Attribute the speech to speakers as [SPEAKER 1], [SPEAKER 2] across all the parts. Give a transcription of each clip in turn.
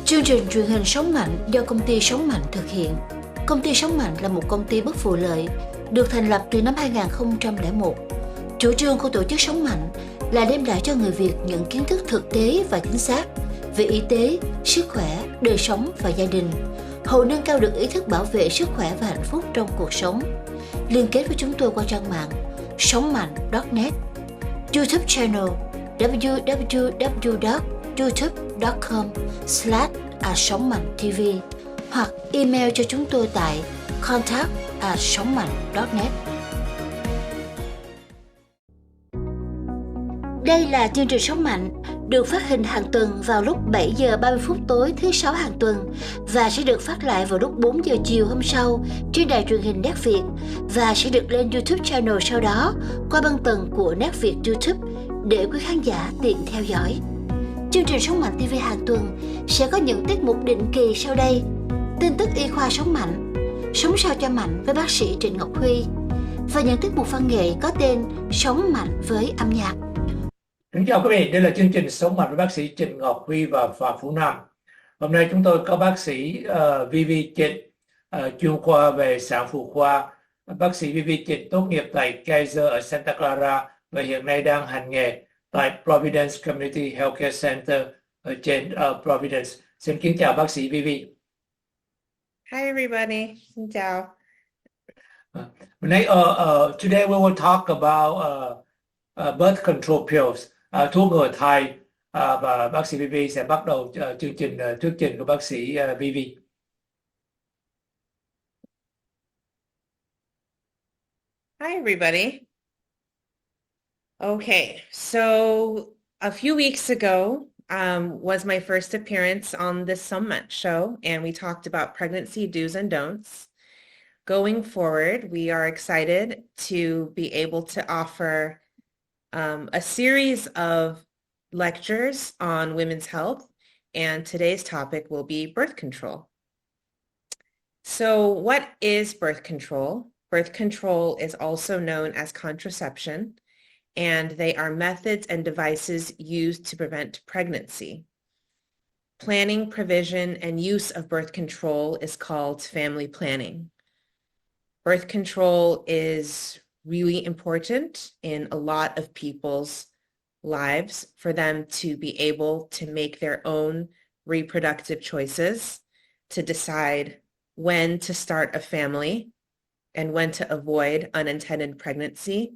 [SPEAKER 1] Chương trình truyền hình Sống Mạnh do công ty Sống Mạnh thực hiện. Công ty Sống Mạnh là một công ty bất vụ lợi, được thành lập từ năm 2001. Chủ trương của tổ chức Sống Mạnh là đem lại cho người Việt những kiến thức thực tế và chính xác về y tế, sức khỏe, đời sống và gia đình, hầu nâng cao được ý thức bảo vệ sức khỏe và hạnh phúc trong cuộc sống. Liên kết với chúng tôi qua trang mạng sống mạnh.net, YouTube channel www.youtube.com/sống-mạnh-tv hoặc email cho chúng tôi tại contact@sống-mạnh.net. Đây là chương trình Sống Mạnh, được phát hình hàng tuần vào lúc 7 giờ 30 phút tối thứ 6 hàng tuần và sẽ được phát lại vào lúc 4 giờ chiều hôm sau trên đài truyền hình Nét Việt và sẽ được lên YouTube channel sau đó qua băng tần của Nét Việt YouTube để quý khán giả tiện theo dõi. Chương trình Sống Mạnh TV hàng tuần sẽ có những tiết mục định kỳ sau đây: tin tức y khoa sống mạnh, sống sao cho mạnh với bác sĩ Trịnh Huy và những tiết mục văn nghệ có tên Sống Mạnh với âm nhạc.
[SPEAKER 2] Kính chào quý vị, đây là chương trình Sống Mạnh với bác sĩ Trịnh Huy và Phạm Phú Nam. Hôm nay chúng tôi có bác sĩ Vyvy Trịnh, chuyên khoa về sản phụ khoa. Bác sĩ Vyvy Trịnh tốt nghiệp tại Kaiser ở Santa Clara và hiện nay đang hành nghề tại Providence Community Healthcare Center ở trên Providence. Xin kính chào bác sĩ Vyvy.
[SPEAKER 3] Hi everybody, xin chào.
[SPEAKER 2] Today we will talk about birth control pills, thuốc ngừa thai, và bác sĩ Vyvy sẽ bắt đầu chương trình thuyết trình của bác sĩ Vyvy.
[SPEAKER 3] Hi everybody. Okay, so a few weeks ago was my first appearance on the Sống Mạnh show, and we talked about pregnancy do's and don'ts. Going forward, we are excited to be able to offer a series of lectures on women's health, and today's topic will be birth control. So what is birth control? Birth control is also known as contraception, and they are methods and devices used to prevent pregnancy. Planning, provision, and use of birth control is called family planning. Birth control is really important in a lot of people's lives for them to be able to make their own reproductive choices, to decide when to start a family and when to avoid unintended pregnancy.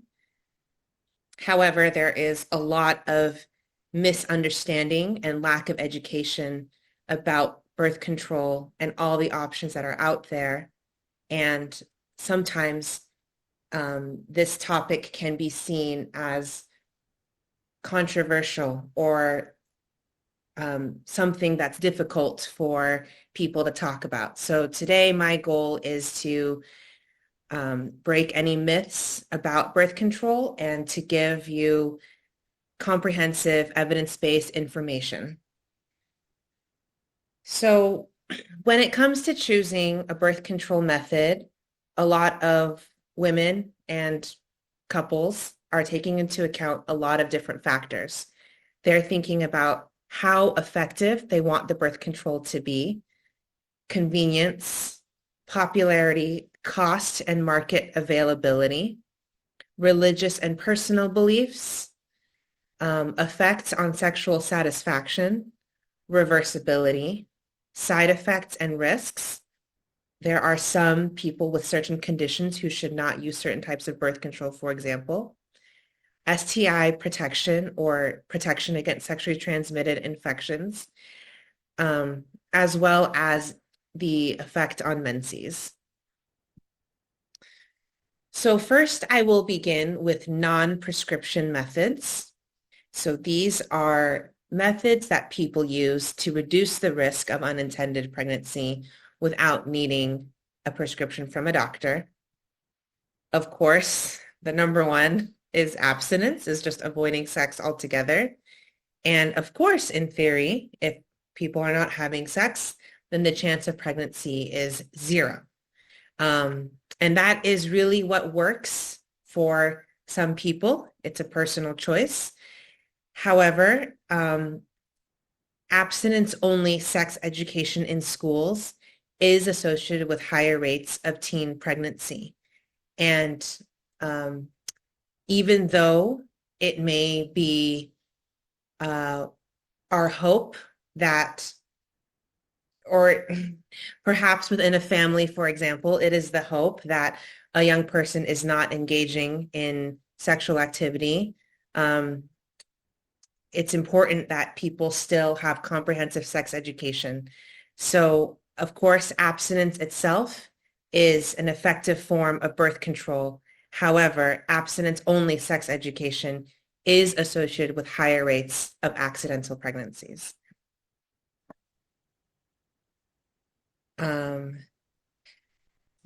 [SPEAKER 3] However, there is a lot of misunderstanding and lack of education about birth control and all the options that are out there. And sometimes this topic can be seen as controversial or something that's difficult for people to talk about. So today my goal is to break any myths about birth control and to give you comprehensive evidence-based information. So when it comes to choosing a birth control method, a lot of women and couples are taking into account a lot of different factors. They're thinking about how effective they want the birth control to be, convenience, popularity, cost and market availability, religious and personal beliefs, effects on sexual satisfaction, reversibility, side effects and risks. There are some people with certain conditions who should not use certain types of birth control, for example. STI protection or protection against sexually transmitted infections, as well as the effect on menses. So first, I will begin with non-prescription methods. So these are methods that people use to reduce the risk of unintended pregnancy without needing a prescription from a doctor. Of course, the number one is abstinence, is just avoiding sex altogether. And of course, in theory, if people are not having sex, then the chance of pregnancy is 0. And that is really what works for some people. It's a personal choice. However, abstinence-only sex education in schools is associated with higher rates of teen pregnancy. And even though it may be our hope that, or perhaps within a family, for example, it is the hope that a young person is not engaging in sexual activity. It's important that people still have comprehensive sex education. So, of course, abstinence itself is an effective form of birth control. However, abstinence-only sex education is associated with higher rates of accidental pregnancies. The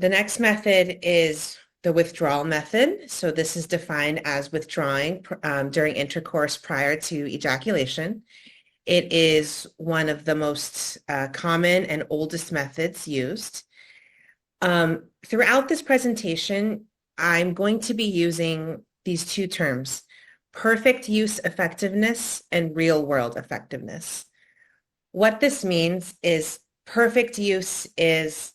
[SPEAKER 3] next method is the withdrawal method. So this is defined as withdrawing during intercourse prior to ejaculation. It is one of the most common and oldest methods used. Throughout this presentation, I'm going to be using these two terms, perfect use effectiveness and real world effectiveness. What this means is perfect use is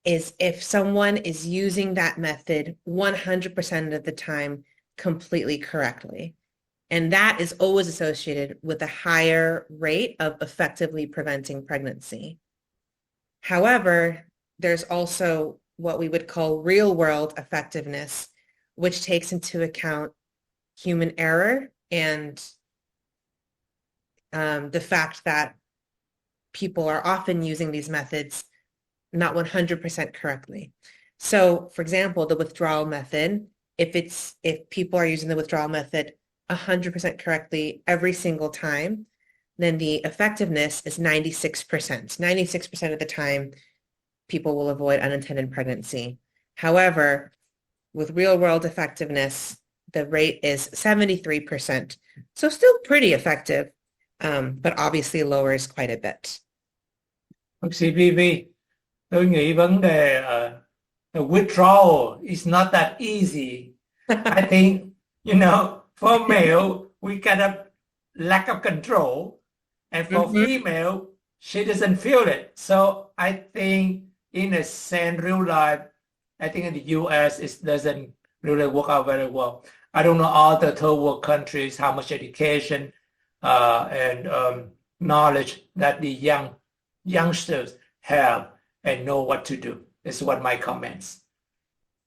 [SPEAKER 3] if someone is using that method 100% of the time completely correctly. And that is always associated with a higher rate of effectively preventing pregnancy. However, there's also what we would call real world effectiveness, which takes into account human error and the fact that people are often using these methods not 100% correctly. So, for example, the withdrawal method, if people are using the withdrawal method 100% correctly every single time, then the effectiveness is 96%. 96% of the time, people will avoid unintended pregnancy. However, with real-world effectiveness, the rate is 73%. So still pretty effective, but obviously lowers quite a bit.
[SPEAKER 2] Bác sĩ Vyvy, tôi nghĩ vấn đề the withdrawal is not that easy. I think, for male, we got a lack of control, and for female, she doesn't feel it. So I think in a sense, real life, I think in the US, it doesn't really work out very well. I don't know other third world countries, how much education and knowledge that the youngsters have and know what to do. This is what my comments.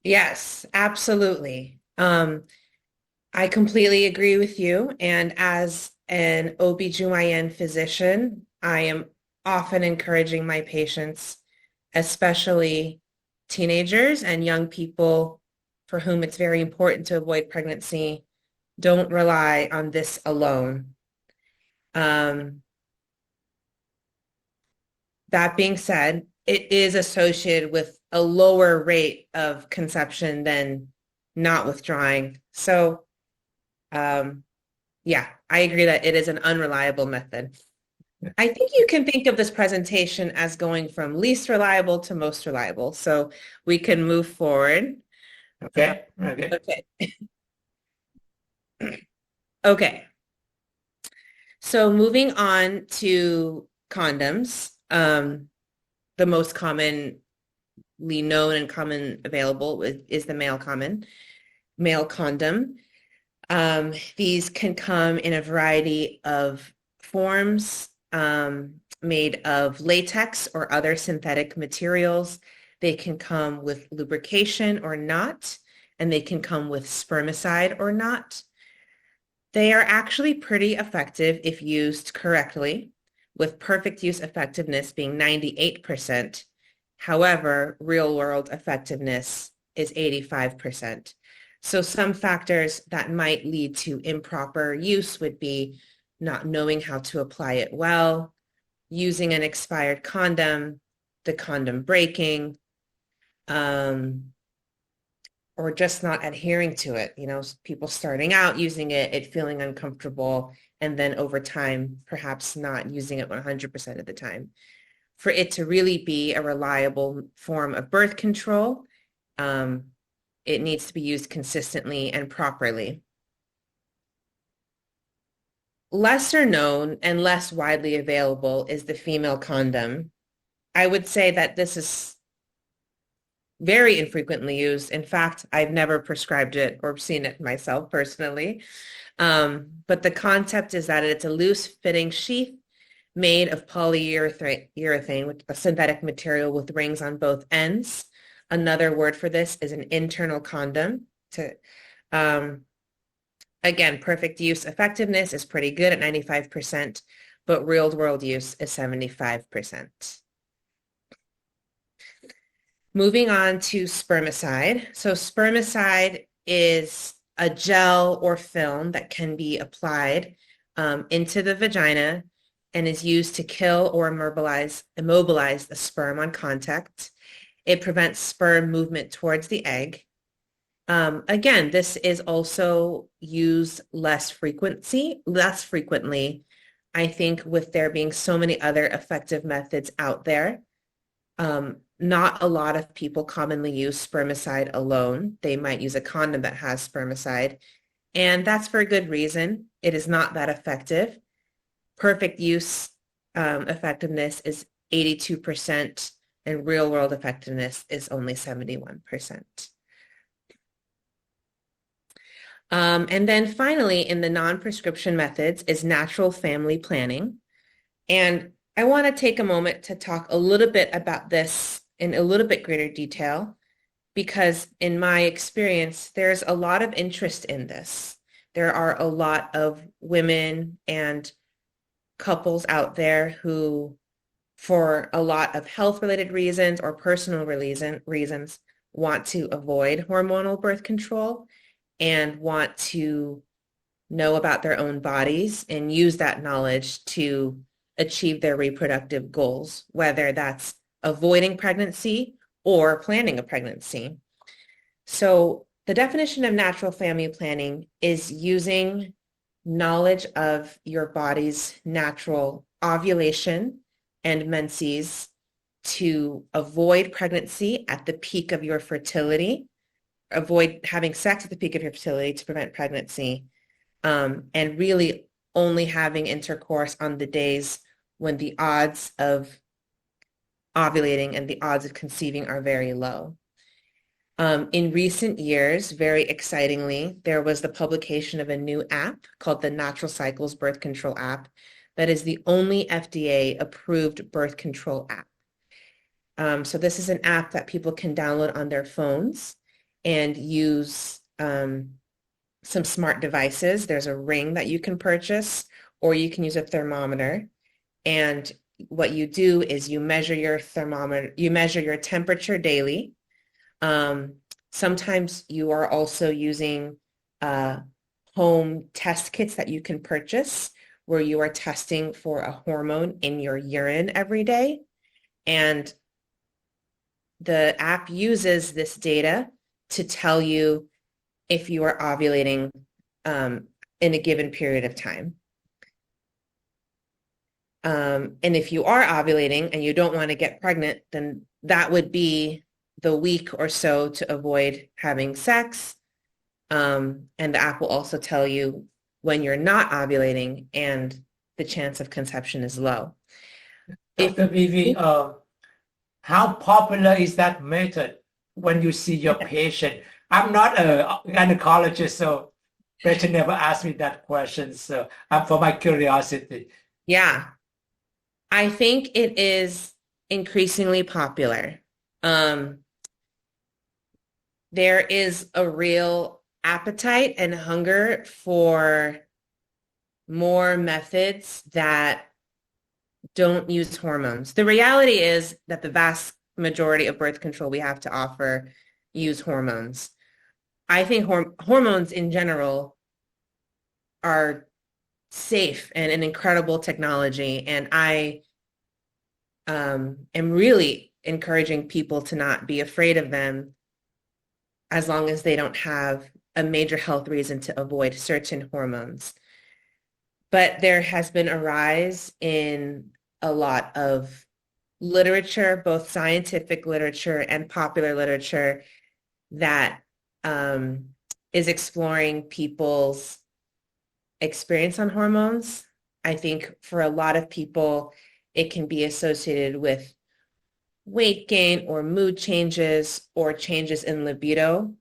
[SPEAKER 3] Yes, absolutely. I completely agree with you. And as an OBGYN physician, I am often encouraging my patients, especially teenagers and young people for whom it's very important to avoid pregnancy, don't rely on this alone. That being said, it is associated with a lower rate of conception than not withdrawing. So, yeah, I agree that it is an unreliable method. I think you can think of this presentation as going from least reliable to most reliable. So we can move forward.
[SPEAKER 2] Okay.
[SPEAKER 3] Okay. So moving on to condoms, the most commonly known and common available is the male condom. These can come in a variety of forms, made of latex or other synthetic materials. They can come with lubrication or not, and they can come with spermicide or not. They are actually pretty effective if used correctly, with perfect use effectiveness being 98%. However, real-world effectiveness is 85%. So some factors that might lead to improper use would be not knowing how to apply it well, using an expired condom, the condom breaking, or just not adhering to it. People starting out using it feeling uncomfortable, and then over time, perhaps not using it 100% of the time. For it to really be a reliable form of birth control, it needs to be used consistently and properly. lesser known and less widely available is the female condom. I would say that this is very infrequently used. In fact, I've never prescribed it or seen it myself personally. But the concept is that it's a loose fitting sheath made of polyurethane, which is a synthetic material with rings on both ends. Another word for this is an internal condom. Again, perfect use effectiveness is pretty good at 95%, but real world use is 75%. Moving on to spermicide. So spermicide is a gel or film that can be applied into the vagina and is used to kill or immobilize the sperm on contact. It prevents sperm movement towards the egg. Again, this is also used less frequently. I think with there being so many other effective methods out there, not a lot of people commonly use spermicide alone. They might use a condom that has spermicide, and that's for a good reason. It is not that effective. Perfect use effectiveness is 82%, and real world effectiveness is only 71%. And then finally, in the non-prescription methods is natural family planning. And I want to take a moment to talk a little bit about this in a little bit greater detail, because in my experience, there's a lot of interest in this. There are a lot of women and couples out there who, for a lot of health-related reasons or personal reasons, want to avoid hormonal birth control and want to know about their own bodies and use that knowledge to achieve their reproductive goals, whether that's avoiding pregnancy or planning a pregnancy. So the definition of natural family planning is using knowledge of your body's natural ovulation and menses to avoid pregnancy at the peak of your fertility, avoid having sex at the peak of your fertility to prevent pregnancy, and really only having intercourse on the days when the odds of ovulating and the odds of conceiving are very low. In recent years, very excitingly, there was the publication of a new app called the Natural Cycles Birth Control app that is the only FDA-approved birth control app. So this is an app that people can download on their phones and use some smart devices. There's a ring that you can purchase, or you can use a thermometer. And what you do is you measure your temperature daily. Sometimes you are also using home test kits that you can purchase where you are testing for a hormone in your urine every day. And the app uses this data to tell you if you are ovulating in a given period of time. And if you are ovulating and you don't want to get pregnant, then that would be the week or so to avoid having sex. And the app will also tell you when you're not ovulating and the chance of conception is low.
[SPEAKER 2] Dr. Vyvy, how popular is that method when you see your patient? I'm not a gynecologist, so patient never asked me that question. So for my curiosity.
[SPEAKER 3] Yeah, I think it is increasingly popular. There is a real appetite and hunger for more methods that don't use hormones. The reality is that the vast majority of birth control we have to offer use hormones. I think hormones in general are safe and an incredible technology, and I am really encouraging people to not be afraid of them as long as they don't have a major health reason to avoid certain hormones. But there has been a rise in a lot of literature, both scientific literature and popular literature, that is exploring people's experience on hormones. I think for a lot of people, it can be associated with weight gain or mood changes or changes in libido,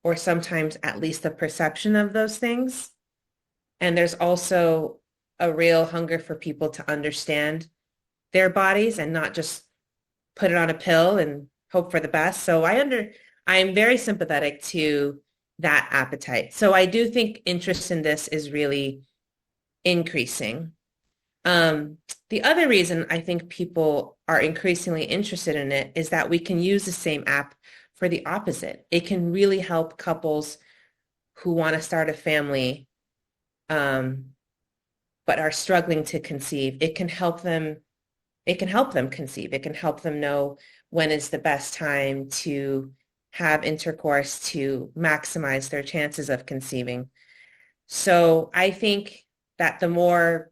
[SPEAKER 3] or sometimes at least the perception of those things. And there's also a real hunger for people to understand their bodies and not just put it on a pill and hope for the best. So I'm very sympathetic to that appetite. So I do think interest in this is really increasing. The other reason I think people are increasingly interested in it is that we can use the same app for the opposite. It can really help couples who want to start a family, but are struggling to conceive. It can help them conceive. It can help them know when is the best time to have intercourse to maximize their chances of conceiving. So I think that the more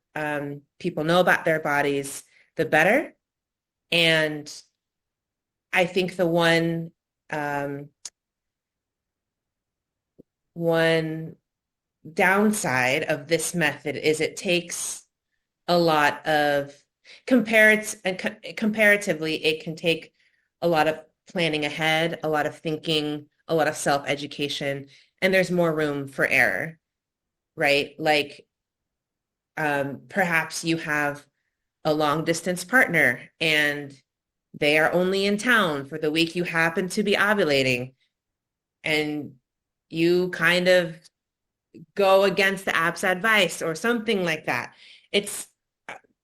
[SPEAKER 3] people know about their bodies, the better. And I think the one downside of this method is it takes a lot of comparatively, it can take a lot of planning ahead, a lot of thinking, a lot of self-education, and there's more room for error, right? Like perhaps you have a long distance partner and they are only in town for the week you happen to be ovulating, and you kind of go against the app's advice or something like that.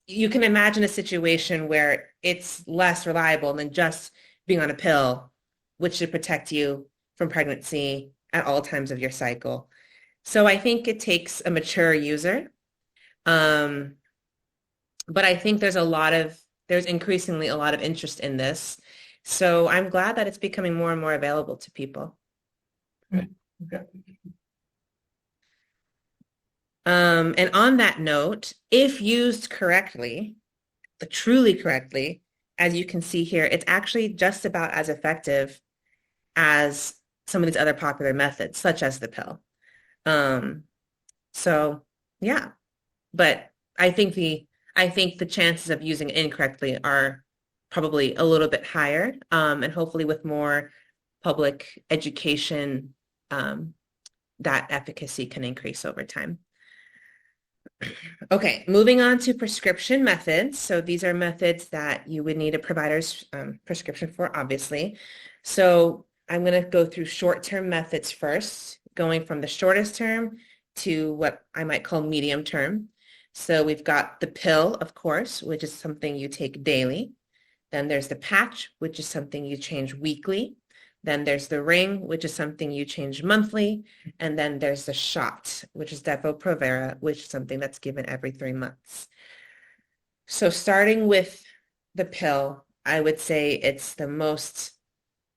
[SPEAKER 3] You can imagine a situation where it's less reliable than just being on a pill, which should protect you from pregnancy at all times of your cycle. So I think it takes a mature user. But I think there's increasingly a lot of interest in this. So I'm glad that it's becoming more and more available to people.
[SPEAKER 2] Okay.
[SPEAKER 3] And on that note, if used correctly, truly correctly, as you can see here, it's actually just about as effective as some of these other popular methods, such as the pill. So yeah, but I think the chances of using it incorrectly are probably a little bit higher, and hopefully with more public education, that efficacy can increase over time. Okay, moving on to prescription methods. So these are methods that you would need a provider's prescription for, obviously. So I'm going to go through short-term methods first, going from the shortest term to what I might call medium term. So we've got the pill, of course, which is something you take daily. Then there's the patch, which is something you change weekly. Then there's the ring, which is something you change monthly. And then there's the shot, which is Depo-Provera, which is something that's given every 3 months. So starting with the pill, I would say it's the most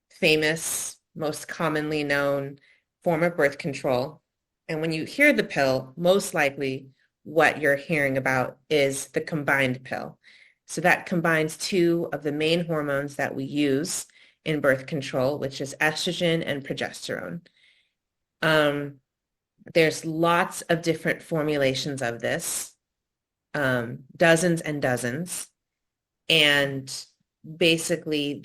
[SPEAKER 3] famous, most commonly known form of birth control. And when you hear the pill, most likely what you're hearing about is the combined pill. So that combines 2 of the main hormones that we use in birth control, which is estrogen and progesterone. There's lots of different formulations of this, dozens and dozens. And basically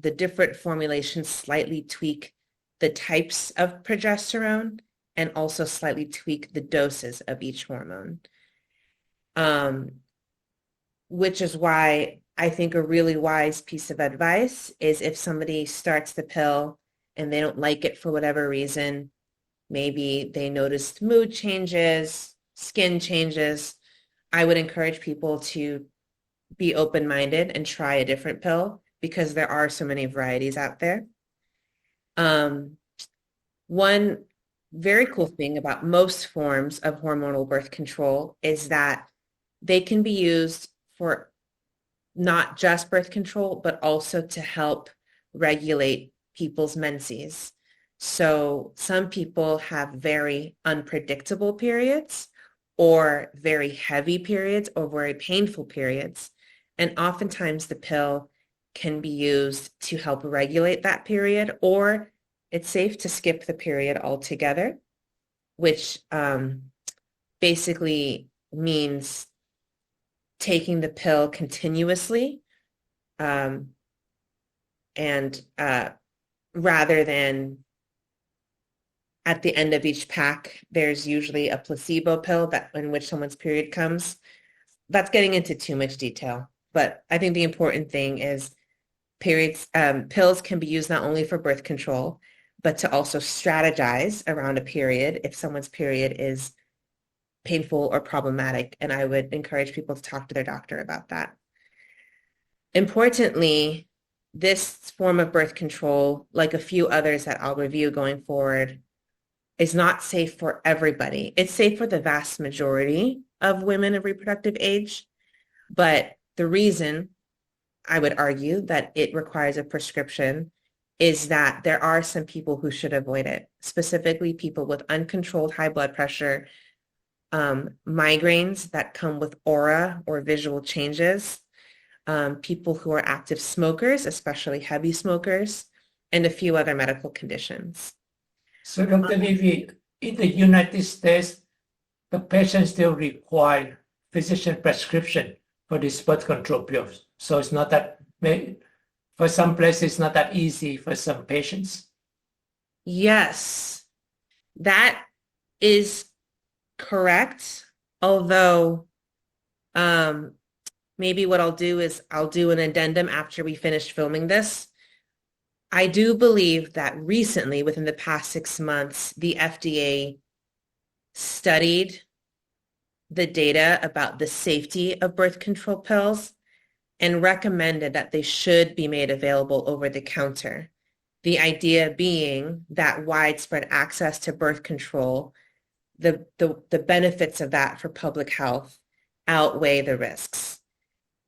[SPEAKER 3] the different formulations slightly tweak the types of progesterone and also slightly tweak the doses of each hormone. Which is why I think a really wise piece of advice is if somebody starts the pill and they don't like it for whatever reason, maybe they noticed mood changes, skin changes, I would encourage people to be open-minded and try a different pill because there are so many varieties out there. One very cool thing about most forms of hormonal birth control is that they can be used for not just birth control, but also to help regulate people's menses. So some people have very unpredictable periods or very heavy periods or very painful periods. And oftentimes the pill can be used to help regulate that period, or it's safe to skip the period altogether, which basically means taking the pill continuously, and rather than at the end of each pack, there's usually a placebo pill that in which someone's period comes. That's getting into too much detail, but I think the important thing is pills can be used not only for birth control, but to also strategize around a period if someone's period is painful or problematic. And I would encourage people to talk to their doctor about that. Importantly, this form of birth control, like a few others that I'll review going forward, is not safe for everybody. It's safe for the vast majority of women of reproductive age, but the reason I would argue that it requires a prescription is that there are some people who should avoid it, specifically people with uncontrolled high blood pressure, migraines that come with aura or visual changes, people who are active smokers, especially heavy smokers, and a few other medical conditions.
[SPEAKER 2] So, Dr. Vyvy, in the United States, the patients still require physician prescription for these birth control pills. So it's not that, for some places, it's not that easy for some patients.
[SPEAKER 3] Yes, that is correct. Although, maybe what I'll do is I'll do an addendum after we finish filming this. I do believe that recently, within the past 6 months, the FDA studied the data about the safety of birth control pills and recommended that they should be made available over the counter. The idea being that widespread access to birth control, the benefits of that for public health outweigh the risks.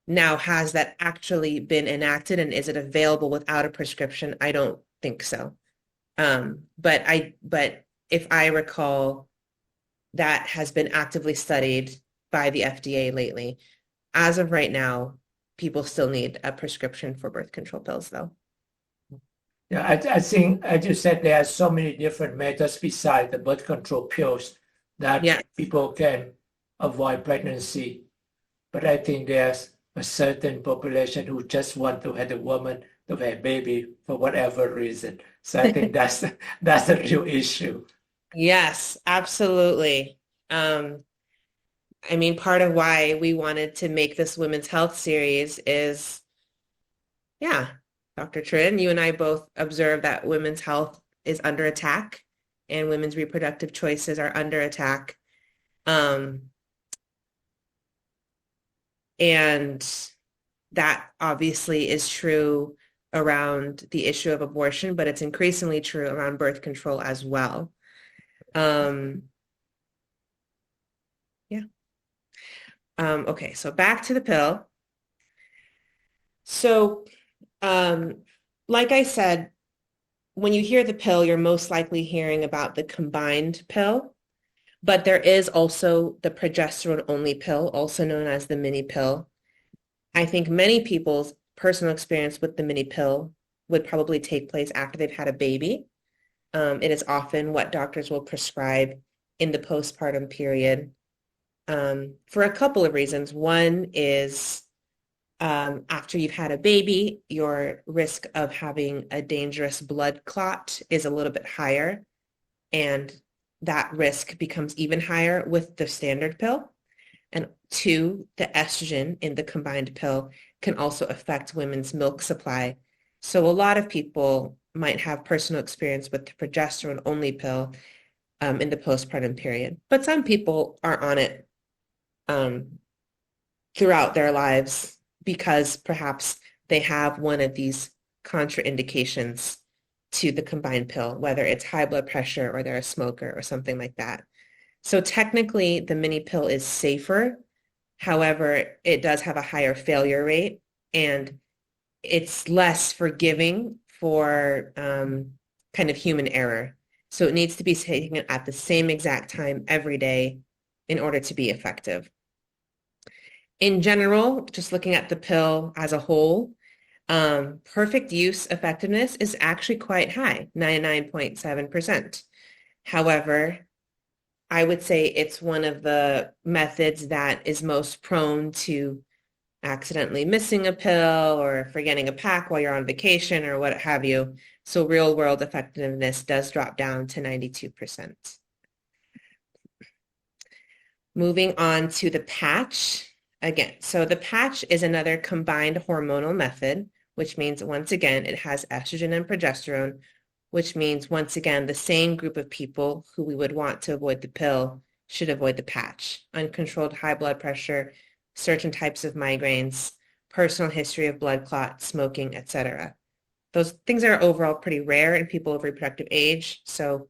[SPEAKER 3] Now, has that actually been enacted, and is it available without a prescription? I don't think so. But if I recall, that has been actively studied by the FDA lately. As of right now, people still need a prescription for birth control pills, though.
[SPEAKER 2] Yeah, I think, as you said, there are so many different methods besides the birth control pills that people can avoid pregnancy. But I think there's a certain population who just want to have a woman to have a baby for whatever reason. So I think that's a real issue.
[SPEAKER 3] Yes, absolutely. I mean, part of why we wanted to make this women's health series is, Dr. Trinh, you and I both observe that women's health is under attack and women's reproductive choices are under attack. And that obviously is true around the issue of abortion, but it's increasingly true around birth control as well. Okay, so back to the pill. So, like I said, when you hear the pill, you're most likely hearing about the combined pill, but there is also the progesterone-only pill, also known as the mini pill. I think many people's personal experience with the mini pill would probably take place after they've had a baby. It is often what doctors will prescribe in the postpartum period for a couple of reasons. One is after you've had a baby, your risk of having a dangerous blood clot is a little bit higher, and that risk becomes even higher with the standard pill. And two, the estrogen in the combined pill can also affect women's milk supply. So a lot of people might have personal experience with the progesterone-only pill in the postpartum period, but some people are on it throughout their lives because perhaps they have one of these contraindications to the combined pill, whether it's high blood pressure or they're a smoker or something like that. So technically, the mini pill is safer. However, it does have a higher failure rate, and it's less forgiving for kind of human error. So it needs to be taken at the same exact time every day in order to be effective. In general, just looking at the pill as a whole, perfect use effectiveness is actually quite high, 99.7%. However, I would say it's one of the methods that is most prone to accidentally missing a pill or forgetting a pack while you're on vacation or what have you. So real world effectiveness does drop down to 92%. Moving on to the patch. Again, so the patch is another combined hormonal method, which means once again, it has estrogen and progesterone, which means once again, the same group of people who we would want to avoid the pill should avoid the patch. Uncontrolled high blood pressure, certain types of migraines, personal history of blood clots, smoking, etc. Those things are overall pretty rare in people of reproductive age, so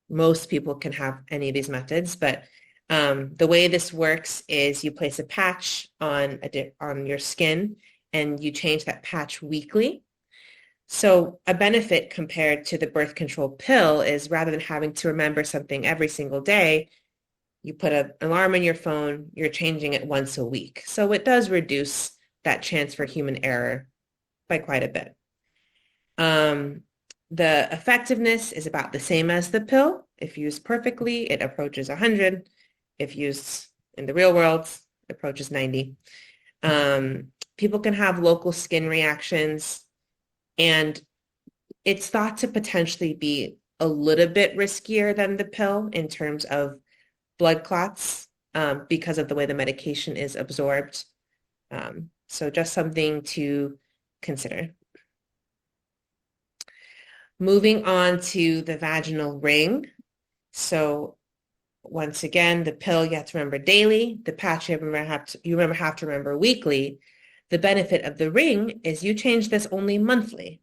[SPEAKER 3] most people can have any of these methods, but the way this works is you place a patch on your skin and you change that patch weekly. So a benefit compared to the birth control pill is rather than having to remember something every single day, you put an alarm on your phone, you're changing it once a week. So it does reduce that chance for human error by quite a bit. The effectiveness is about the same as the pill. If used perfectly, it approaches 100. If used in the real world, it approaches 90. People can have local skin reactions, and it's thought to potentially be a little bit riskier than the pill in terms of blood clots because of the way the medication is absorbed. So just something to consider. Moving on to the vaginal ring. So once again, the pill you have to remember daily. The patch you have to remember weekly. The benefit of the ring is you change this only monthly.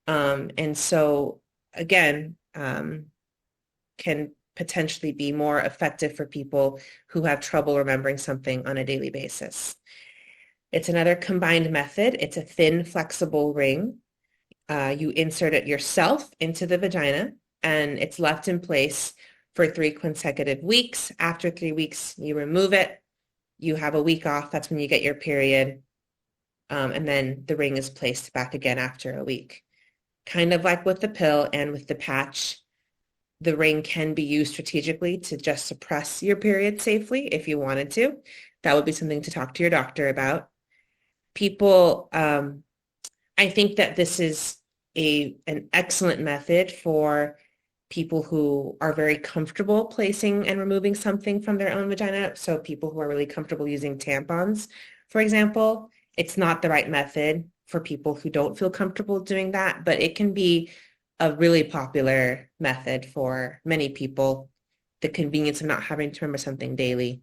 [SPEAKER 3] And so again, can potentially be more effective for people who have trouble remembering something on a daily basis. It's another combined method. It's a thin, flexible ring. You insert it yourself into the vagina, and it's left in place for 3 consecutive weeks. After 3 weeks, you remove it. You have a week off. That's when you get your period. And then the ring is placed back again after a week. Kind of like with the pill and with the patch, the ring can be used strategically to just suppress your period safely if you wanted to. That would be something to talk to your doctor about. People, I think that this is an excellent method for people who are very comfortable placing and removing something from their own vagina. So people who are really comfortable using tampons, for example. It's not the right method for people who don't feel comfortable doing that, but it can be a really popular method for many people. The convenience of not having to remember something daily.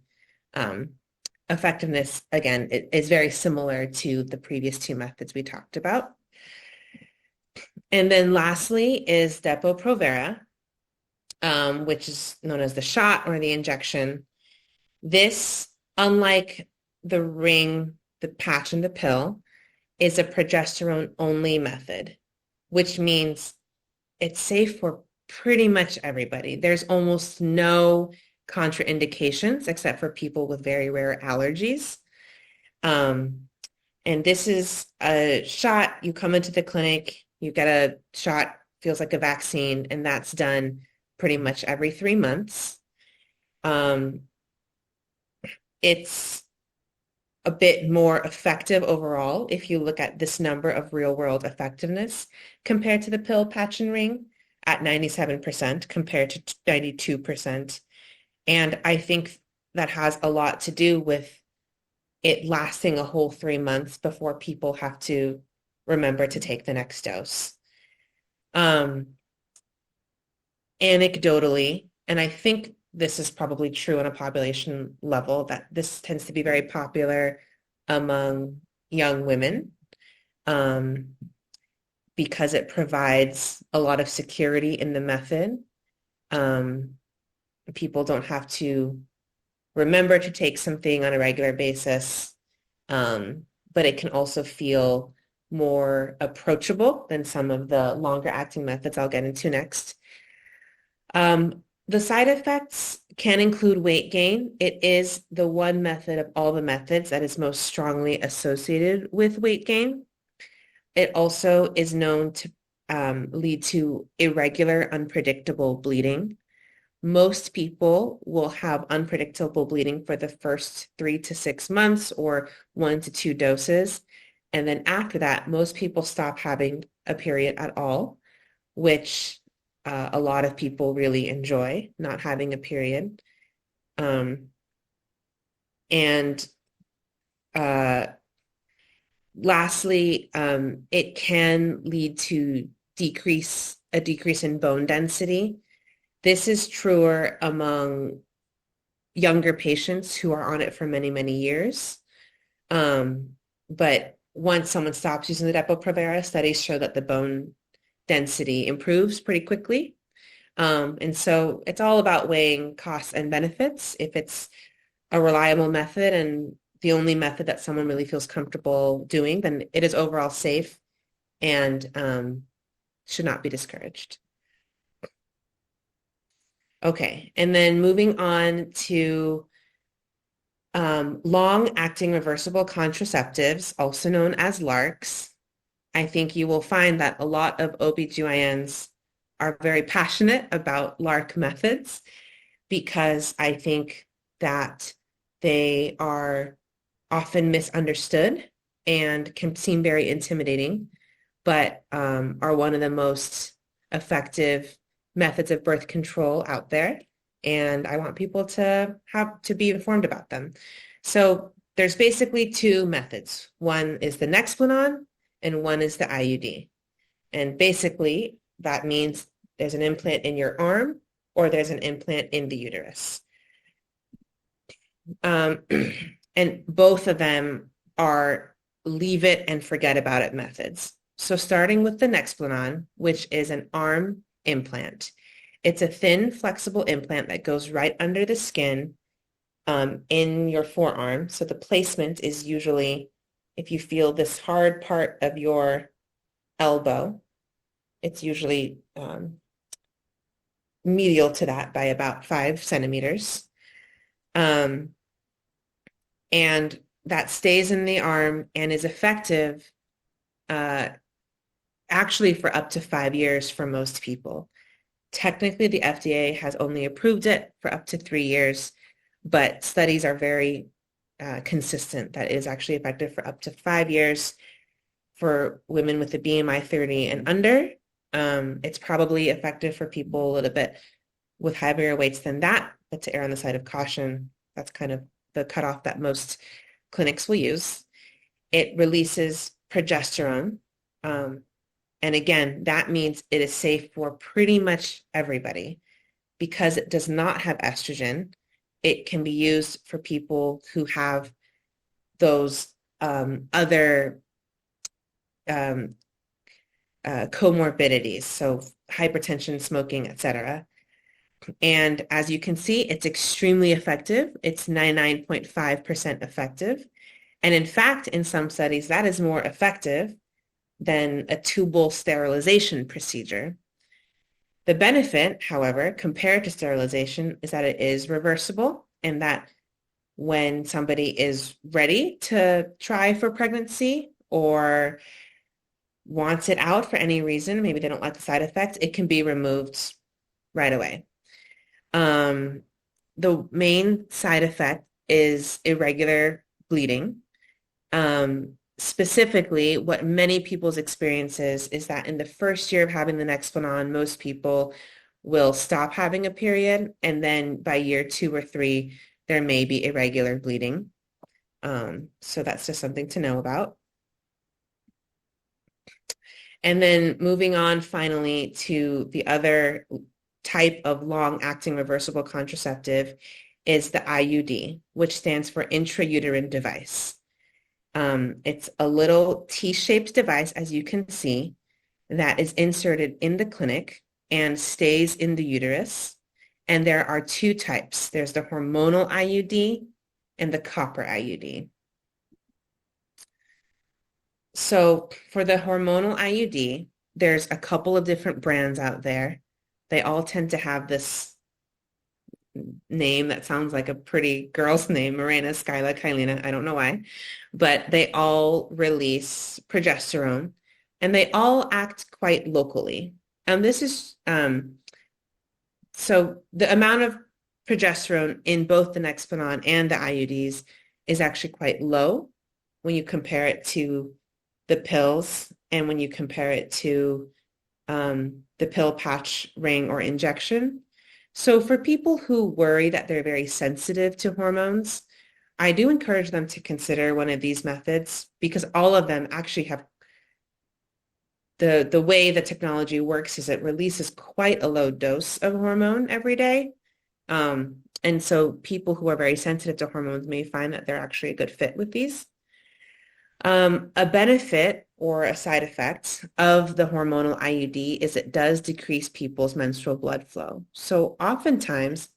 [SPEAKER 3] Effectiveness, again, is very similar to the previous 2 methods we talked about. And then lastly is Depo-Provera, which is known as the shot or the injection. This, unlike the ring, the patch, and the pill, is a progesterone-only method, which means it's safe for pretty much everybody. There's almost no contraindications except for people with very rare allergies. And this is a shot. You come into the clinic, you get a shot, feels like a vaccine, and that's done pretty much every 3 months. It's a bit more effective overall if you look at this number of real-world effectiveness compared to the pill, patch, and ring at 97% compared to 92%. And I think that has a lot to do with it lasting a whole 3 months before people have to remember to take the next dose. Anecdotally, and I think this is probably true on a population level, that this tends to be very popular among young women because it provides a lot of security in the method. People don't have to remember to take something on a regular basis, but it can also feel more approachable than some of the longer acting methods I'll get into next. The side effects can include weight gain. It is the one method of all the methods that is most strongly associated with weight gain. It also is known to lead to irregular, unpredictable bleeding. Most people will have unpredictable bleeding for the first 3 to 6 months or 1 to 2 doses. And then after that, most people stop having a period at all, which a lot of people really enjoy, not having a period. Lastly, it can lead to a decrease in bone density. This is truer among younger patients who are on it for many, many years. But once someone stops using the Depo-Provera, studies show that the bone density improves pretty quickly. And so it's all about weighing costs and benefits. If it's a reliable method and the only method that someone really feels comfortable doing, then it is overall safe and should not be discouraged. Okay, and then moving on to long-acting reversible contraceptives, also known as LARCs. I think you will find that a lot of OBGYNs are very passionate about LARC methods because I think that they are often misunderstood and can seem very intimidating, but are one of the most effective methods of birth control out there. And I want people to be informed about them. So there's basically 2 methods. One is the Nexplanon and one is the IUD. And basically that means there's an implant in your arm or there's an implant in the uterus. And both of them are leave it and forget about it methods. So starting with the Nexplanon, which is an arm implant. It's a thin, flexible implant that goes right under the skin in your forearm. So the placement is usually, if you feel this hard part of your elbow, it's usually medial to that by about 5 centimeters. And that stays in the arm and is effective actually for up to 5 years for most people. Technically, the FDA has only approved it for up to 3 years, but studies are very consistent that it is actually effective for up to 5 years for women with a BMI 30 and under. It's probably effective for people a little bit with heavier weights than that, but to err on the side of caution, that's kind of the cutoff that most clinics will use. It releases progesterone. And again, that means it is safe for pretty much everybody because it does not have estrogen. It can be used for people who have those other comorbidities, so hypertension, smoking, etc. And as you can see, it's extremely effective. It's 99.5% effective. And in fact, in some studies, that is more effective than a tubal sterilization procedure. The benefit, however, compared to sterilization, is that it is reversible and that when somebody is ready to try for pregnancy or wants it out for any reason, maybe they don't like the side effects, it can be removed right away. The main side effect is irregular bleeding. Specifically, what many people's experiences is that in the first year of having the Nexplanon, most people will stop having a period, and then by year 2 or 3, there may be irregular bleeding. So that's just something to know about. And then moving on finally to the other type of long-acting reversible contraceptive is the IUD, which stands for intrauterine device. It's a little T-shaped device, as you can see, that is inserted in the clinic and stays in the uterus. And there are 2 types. There's the hormonal IUD and the copper IUD. So for the hormonal IUD, there's a couple of different brands out there. They all tend to have this name that sounds like a pretty girl's name, Mirena, Skyla, Kylena, I don't know why, but they all release progesterone and they all act quite locally. And this is So the amount of progesterone in both the Nexplanon and the IUDs is actually quite low when you compare it to the pills and when you compare it to the pill, patch, ring, or injection. So for people who worry that they're very sensitive to hormones, I do encourage them to consider one of these methods because all of them actually have the way the technology works is it releases quite a low dose of hormone every day. And so people who are very sensitive to hormones may find that they're actually a good fit with these. A benefit or a side effect of the hormonal IUD is it does decrease people's menstrual blood flow. So oftentimes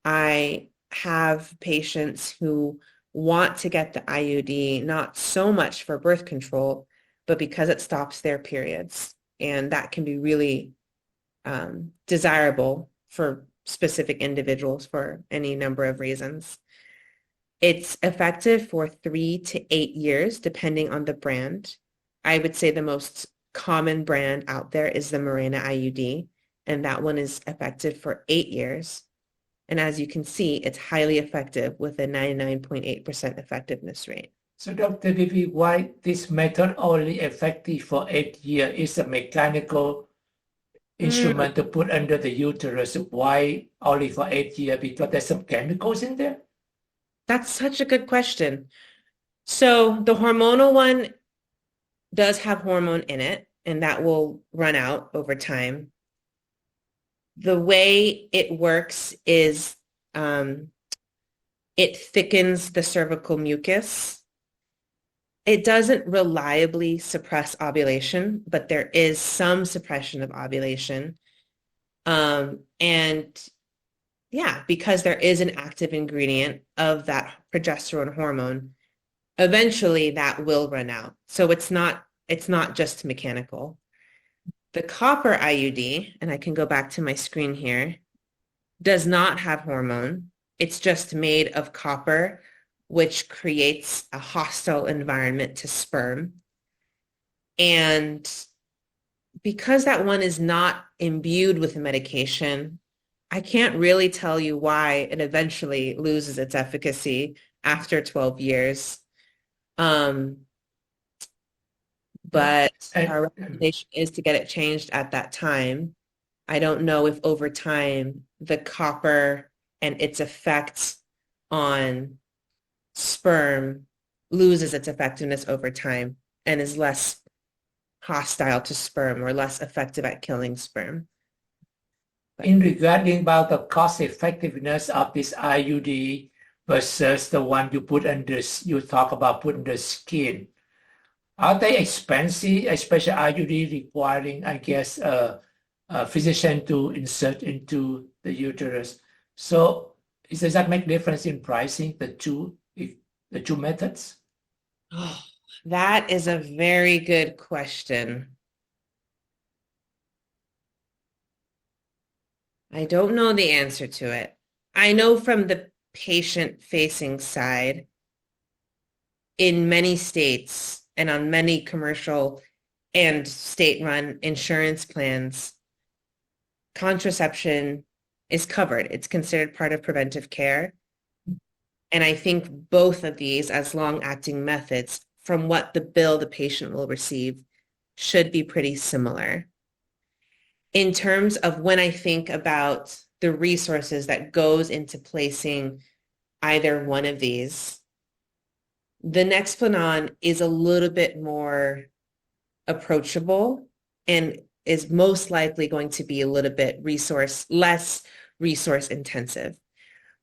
[SPEAKER 3] I have patients who want to get the IUD not so much for birth control, but because it stops their periods. And that can be really desirable for specific individuals for any number of reasons. It's effective for 3 to 8 years, depending on the brand. I would say the most common brand out there is the Mirena IUD, and that one is effective for 8 years. And as you can see, it's highly effective with a 99.8% effectiveness rate.
[SPEAKER 2] So Dr. Vyvy, why this method only effective for 8 years is a mechanical instrument to put under the uterus? Why only for 8 years? Because there's some chemicals in there?
[SPEAKER 3] That's such a good question. So the hormonal one does have hormone in it, and that will run out over time. The way it works is it thickens the cervical mucus. It doesn't reliably suppress ovulation, but there is some suppression of ovulation. And yeah, because there is an active ingredient of that progesterone hormone, eventually that will run out. So it's not just mechanical. The copper IUD, and I can go back to my screen here, does not have hormone. It's just made of copper, which creates a hostile environment to sperm. And because that one is not imbued with medication, I can't really tell you why it eventually loses its efficacy after 12 years. But our recommendation is to get it changed at that time. I don't know if over time the copper and its effects on sperm loses its effectiveness over time and is less hostile to sperm or less effective at killing sperm.
[SPEAKER 2] In regarding about the cost effectiveness of this IUD versus the one you talk about putting the skin, are they expensive, especially IUD requiring, I guess, a physician to insert into the uterus? So does that make difference in pricing, the two methods?
[SPEAKER 3] Oh, that is a very good question. I don't know the answer to it. I know from the patient-facing side, in many states and on many commercial and state-run insurance plans, contraception is covered. It's considered part of preventive care. And I think both of these, as long-acting methods, from what the bill the patient will receive, should be pretty similar. In terms of when I think about the resources that goes into placing either one of these, the Nexplanon is a little bit more approachable and is most likely going to be a little bit less resource intensive.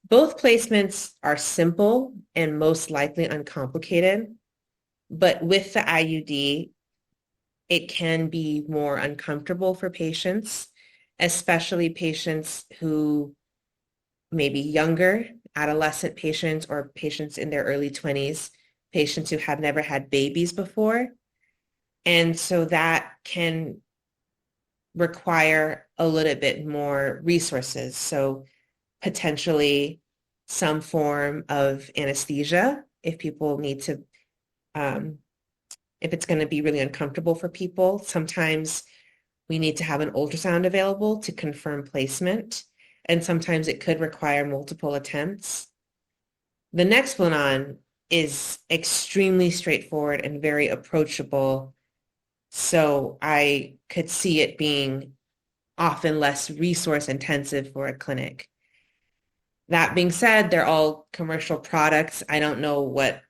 [SPEAKER 3] Both placements are simple and most likely uncomplicated, but with the IUD, it can be more uncomfortable for patients, especially patients who may be younger, adolescent patients, or patients in their early 20s, patients who have never had babies before. And so that can require a little bit more resources. So potentially some form of anesthesia if people need to, if it's going to be really uncomfortable for people. Sometimes we need to have an ultrasound available to confirm placement. and sometimes it could require multiple attempts. The Nexplanon is extremely straightforward and very approachable, so I could see it being often less resource intensive for a clinic. That being said, they're all commercial products. I don't know what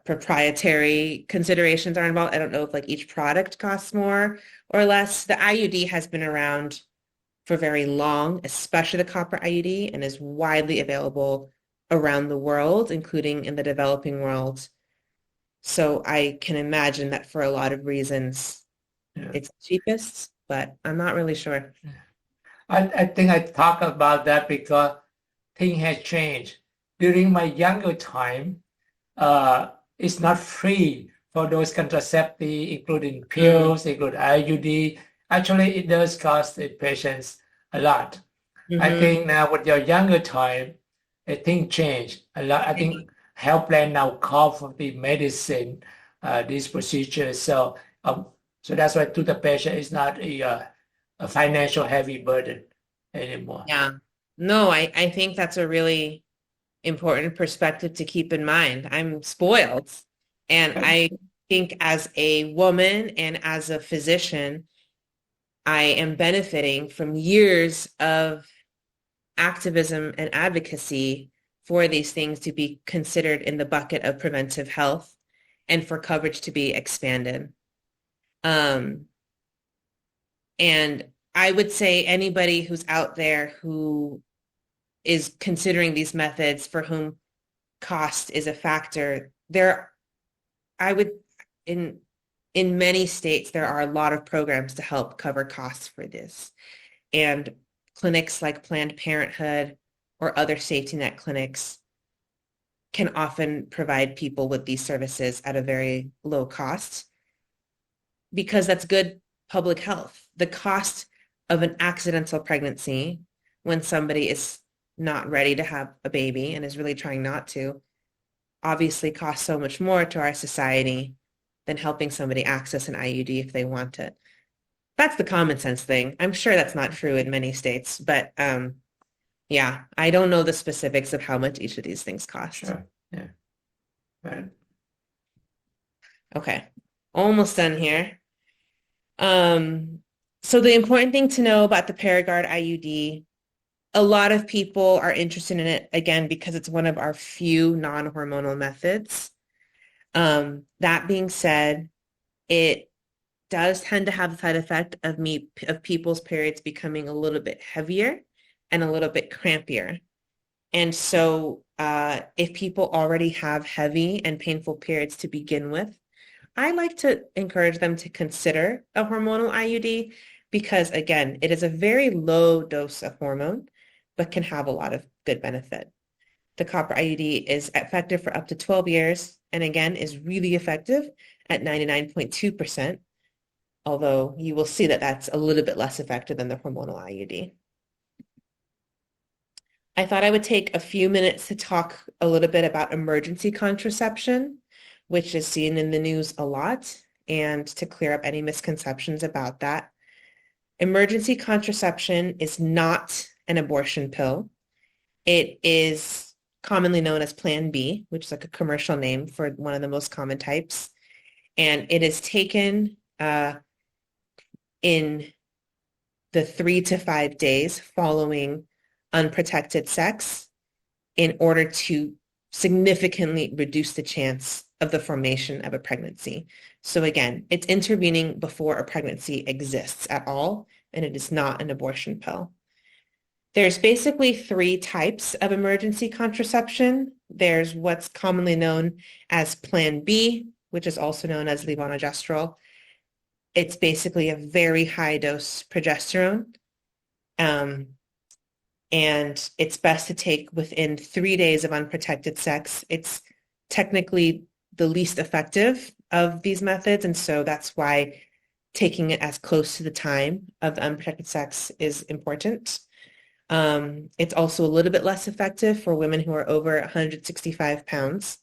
[SPEAKER 3] proprietary considerations are involved. I don't know if like each product costs more or less. The IUD has been around for very long, especially the copper IUD, and is widely available around the world, including in the developing world. So I can imagine that for a lot of reasons, it's cheapest, but I'm not really sure.
[SPEAKER 2] I think I talk about that because things has changed. During my younger time, it's not free for those contraceptives, including pills, including IUD. Actually, it does cost the patients a lot. I think now with your younger time, I think changed a lot. I think health plan now cover the medicine, these procedures. So that's why to the patient it's not a financial heavy burden anymore.
[SPEAKER 3] Yeah. No, I think that's a really important perspective to keep in mind. I'm spoiled, and I think as a woman and as a physician, I am benefiting from years of activism and advocacy for these things to be considered in the bucket of preventive health and for coverage to be expanded. And I would say anybody who's out there who is considering these methods for whom cost is a factor, in many states, there are a lot of programs to help cover costs for this. And clinics like Planned Parenthood or other safety net clinics can often provide people with these services at a very low cost because that's good public health. The cost of an accidental pregnancy when somebody is not ready to have a baby and is really trying not to obviously costs so much more to our society than helping somebody access an IUD if they want it. That's the common sense thing. I'm sure that's not true in many states, but yeah, I don't know the specifics of how much each of these things cost.
[SPEAKER 2] Sure. Yeah. Right.
[SPEAKER 3] Okay, almost done here. So the important thing to know about the Paragard IUD, a lot of people are interested in it, again, because it's one of our few non-hormonal methods. That being said, it does tend to have the side effect of people's periods becoming a little bit heavier and a little bit crampier. And so if people already have heavy and painful periods to begin with, I like to encourage them to consider a hormonal IUD because, again, it is a very low dose of hormone, but can have a lot of good benefit. The copper IUD is effective for up to 12 years and, again, is really effective at 99.2%, although you will see that that's a little bit less effective than the hormonal IUD. I thought I would take a few minutes to talk a little bit about emergency contraception, which is seen in the news a lot, and to clear up any misconceptions about that. Emergency contraception is not an abortion pill. It is commonly known as Plan B, which is like a commercial name for one of the most common types. And it is taken in the 3 to 5 days following unprotected sex in order to significantly reduce the chance of the formation of a pregnancy. So again, it's intervening before a pregnancy exists at all, and it is not an abortion pill. There's basically 3 types of emergency contraception. There's what's commonly known as Plan B, which is also known as levonorgestrel. It's basically a very high dose progesterone. And it's best to take within 3 days of unprotected sex. It's technically the least effective of these methods, and so that's why taking it as close to the time of the unprotected sex is important. It's also a little bit less effective for women who are over 165 pounds.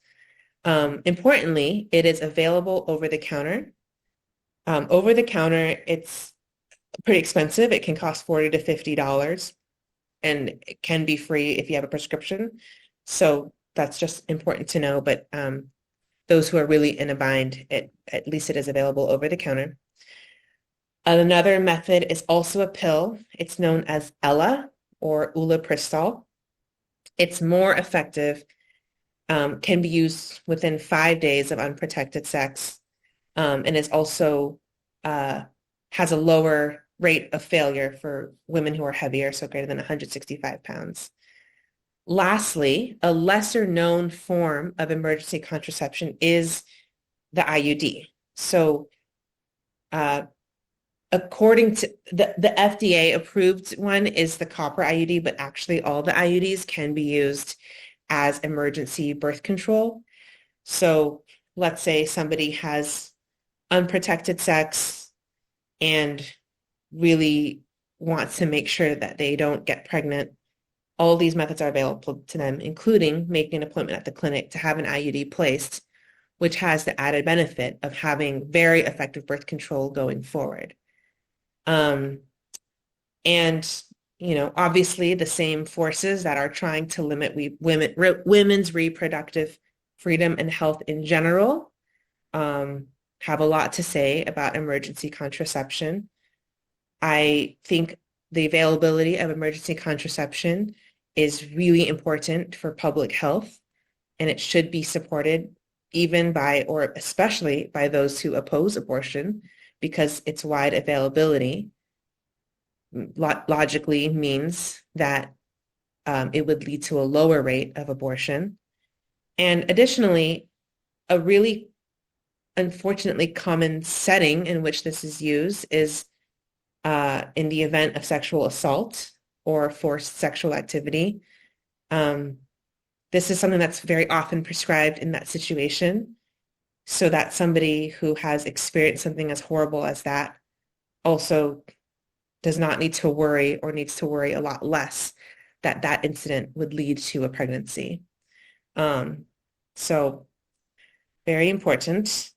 [SPEAKER 3] Importantly, it is available over the counter. Over the counter, it's pretty expensive. It can cost $40 to $50, and it can be free if you have a prescription. So that's just important to know. But those who are really in a bind, at least it is available over the counter. Another method is also a pill. It's known as Ella or ulipristal. It's more effective, can be used within 5 days of unprotected sex, and is also has a lower rate of failure for women who are heavier, so greater than 165 pounds. Lastly, a lesser known form of emergency contraception is the IUD. So according to the FDA approved one is the copper IUD, but actually all the IUDs can be used as emergency birth control. So let's say somebody has unprotected sex and really wants to make sure that they don't get pregnant. All these methods are available to them, including making an appointment at the clinic to have an IUD placed, which has the added benefit of having very effective birth control going forward. And, you know, obviously the same forces that are trying to limit women's reproductive freedom and health in general have a lot to say about emergency contraception. I think the availability of emergency contraception is really important for public health, and it should be supported even by, or especially by, those who oppose abortion, because its wide availability logically means that it would lead to a lower rate of abortion. And additionally, a really unfortunately common setting in which this is used is in the event of sexual assault or forced sexual activity. This is something that's very often prescribed in that situation, so that somebody who has experienced something as horrible as that also does not need to worry, or needs to worry a lot less, that that incident would lead to a pregnancy. So very important.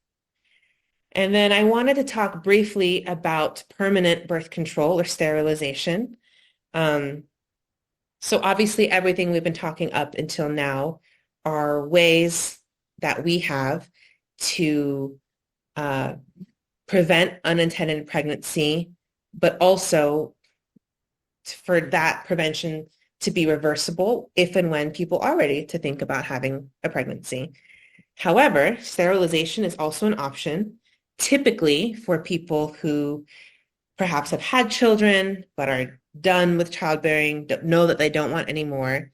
[SPEAKER 3] And then I wanted to talk briefly about permanent birth control or sterilization. So obviously everything we've been talking up until now are ways that we have to prevent unintended pregnancy, but also for that prevention to be reversible if and when people are ready to think about having a pregnancy. However, sterilization is also an option, typically for people who perhaps have had children but are done with childbearing, know that they don't want any more.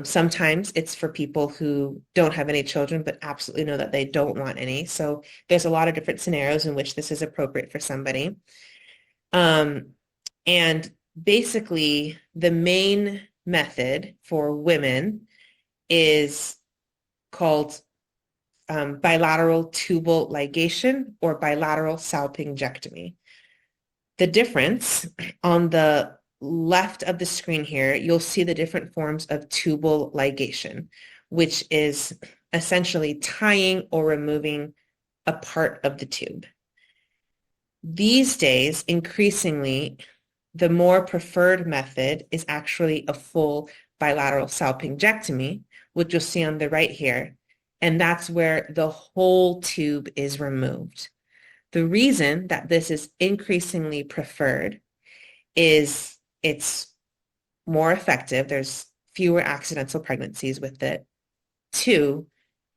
[SPEAKER 3] Sometimes it's for people who don't have any children but absolutely know that they don't want any. So there's a lot of different scenarios in which this is appropriate for somebody. And basically, the main method for women is called bilateral tubal ligation or bilateral salpingectomy. The difference, on the left of the screen here, you'll see the different forms of tubal ligation, which is essentially tying or removing a part of the tube. These days, increasingly, the more preferred method is actually a full bilateral salpingectomy, which you'll see on the right here. And that's where the whole tube is removed. The reason that this is increasingly preferred is it's more effective. There's fewer accidental pregnancies with it. 2,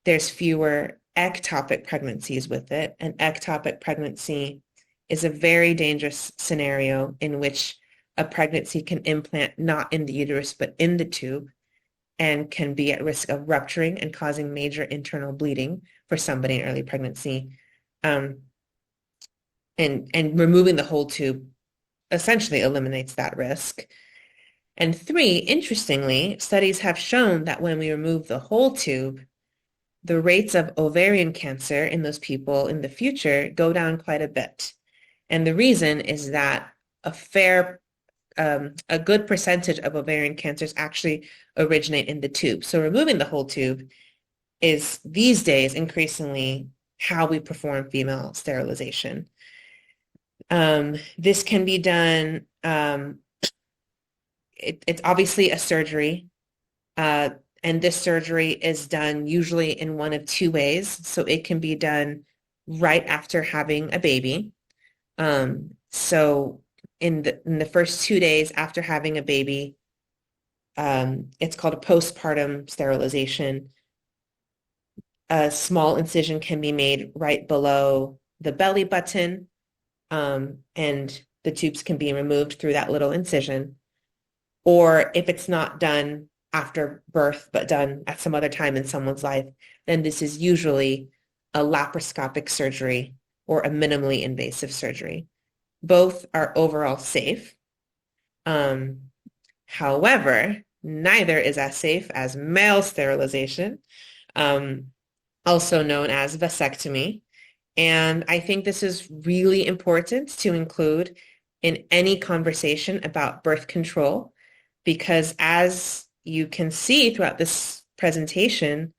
[SPEAKER 3] there's fewer ectopic pregnancies with it. An ectopic pregnancy is a very dangerous scenario in which a pregnancy can implant not in the uterus but in the tube, and can be at risk of rupturing and causing major internal bleeding for somebody in early pregnancy. And removing the whole tube essentially eliminates that risk. And 3, interestingly, studies have shown that when we remove the whole tube, the rates of ovarian cancer in those people in the future go down quite a bit. And the reason is that a good percentage of ovarian cancers actually originate in the tube. So removing the whole tube is these days increasingly how we perform female sterilization. This can be done, it's obviously a surgery, and this surgery is done usually in one of two ways. So it can be done right after having a baby. So in the first 2 days after having a baby, it's called a postpartum sterilization. A small incision can be made right below the belly button, and the tubes can be removed through that little incision. Or if it's not done after birth, but done at some other time in someone's life, then this is usually a laparoscopic surgery or a minimally invasive surgery. Both are overall safe. However, neither is as safe as male sterilization, also known as vasectomy. And I think this is really important to include in any conversation about birth control, because as you can see throughout this presentation,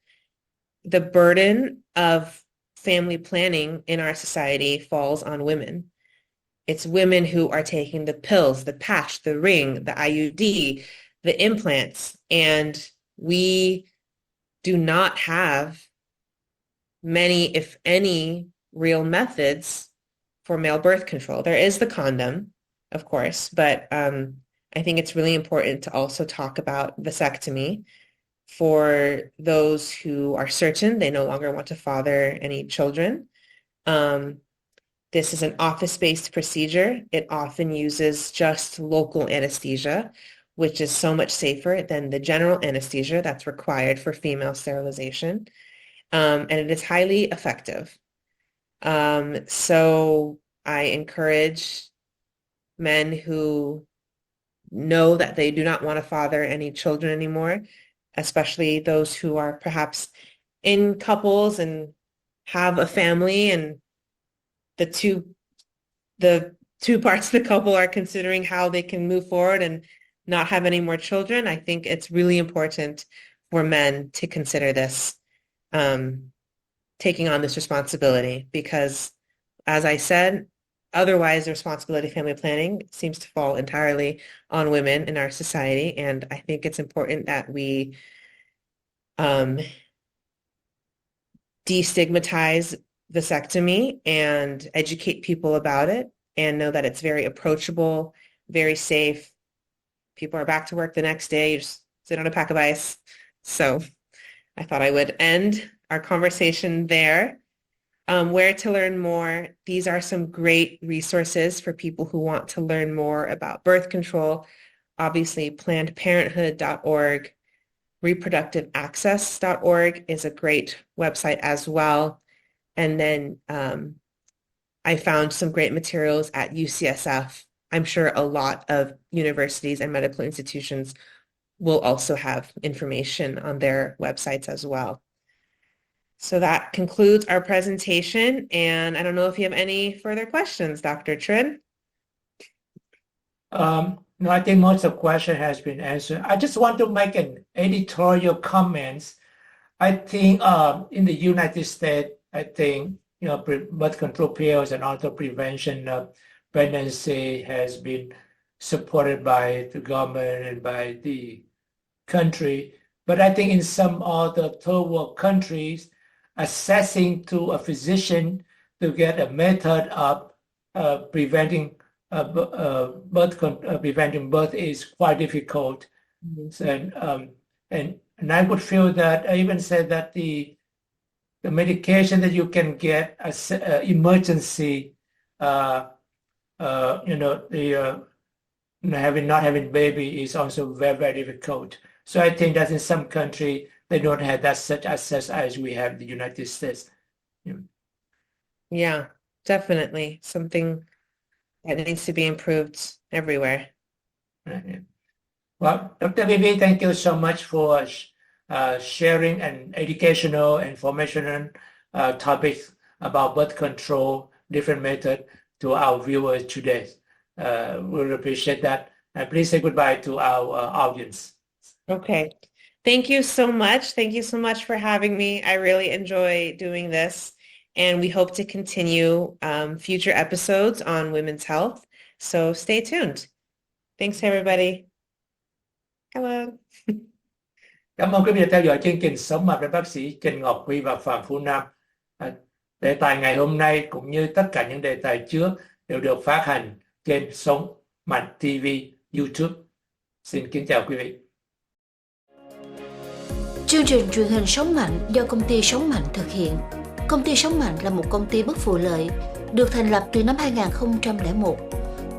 [SPEAKER 3] the burden of family planning in our society falls on women. It's women who are taking the pills, the patch, the ring, the IUD, the implants, and we do not have many, if any, real methods for male birth control. There is the condom, of course, but I think it's really important to also talk about vasectomy for those who are certain they no longer want to father any children. This is an office-based procedure. It often uses just local anesthesia, which is so much safer than the general anesthesia that's required for female sterilization. And it is highly effective. So I encourage men who know that they do not want to father any children anymore, especially those who are perhaps in couples and have a family, and the two parts of the couple are considering how they can move forward and not have any more children. I think it's really important for men to consider this, taking on this responsibility, because as I said, otherwise the responsibility of family planning seems to fall entirely on women in our society. And I think it's important that we destigmatize vasectomy and educate people about it, and know that it's very approachable, very safe. People are back to work the next day. You just sit on a pack of ice. So I thought I would end our conversation there. Where to learn more? These are some great resources for people who want to learn more about birth control. Obviously, PlannedParenthood.org, reproductiveaccess.org is a great website as well. And then I found some great materials at UCSF. I'm sure a lot of universities and medical institutions will also have information on their websites as well. So that concludes our presentation, and I don't know if you have any further questions, Dr. Trinh.
[SPEAKER 2] No, I think most of the question has been answered. I just want to make an editorial comments. I think in the United States, I think birth control pills and also prevention of pregnancy has been supported by the government and by the country. But I think in some other third world countries, accessing to a physician to get a method of preventing birth is quite difficult. Mm-hmm. And I would feel that I even said that the medication that you can get as emergency, not having baby is also very, very difficult. So I think that in some country they don't have that such access as we have in the United States.
[SPEAKER 3] Yeah, definitely something that needs to be improved everywhere.
[SPEAKER 2] Right. Well, Dr. Vyvy, thank you so much for sharing an educational, informational topics about birth control, different method to our viewers today. We'll appreciate that. And please say goodbye to our audience.
[SPEAKER 3] Okay. Thank you so much. Thank you so much for having me. I really enjoy doing this. And we hope to continue future episodes on women's health. So stay tuned. Thanks, everybody. Hello.
[SPEAKER 2] Cảm ơn quý vị đã theo dõi chương trình Sống Mạch với bác sĩ Trịnh Ngọc Huy và Phạm Phú Nam. Đề tài ngày hôm nay cũng như tất cả những đề tài trước đều được phát hành trên Sống Mạch TV, YouTube. Xin kính chào quý vị.
[SPEAKER 1] Chương trình truyền hình Sống Mạnh do công ty Sống Mạnh thực hiện. Công ty Sống Mạnh là một công ty bất vụ lợi, được thành lập từ năm 2001.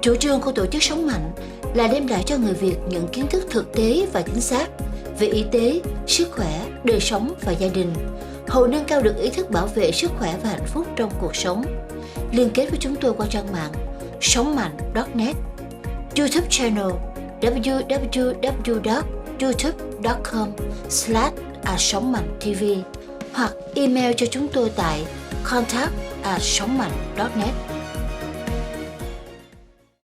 [SPEAKER 1] Chủ trương của tổ chức Sống Mạnh là đem lại cho người Việt những kiến thức thực tế và chính xác về y tế, sức khỏe, đời sống và gia đình, hầu nâng cao được ý thức bảo vệ sức khỏe và hạnh phúc trong cuộc sống. Liên kết với chúng tôi qua trang mạng songmanh.net, YouTube channel www.youtube.com/songmanh.tv hoặc email cho chúng tôi tại contact@songmanh.net.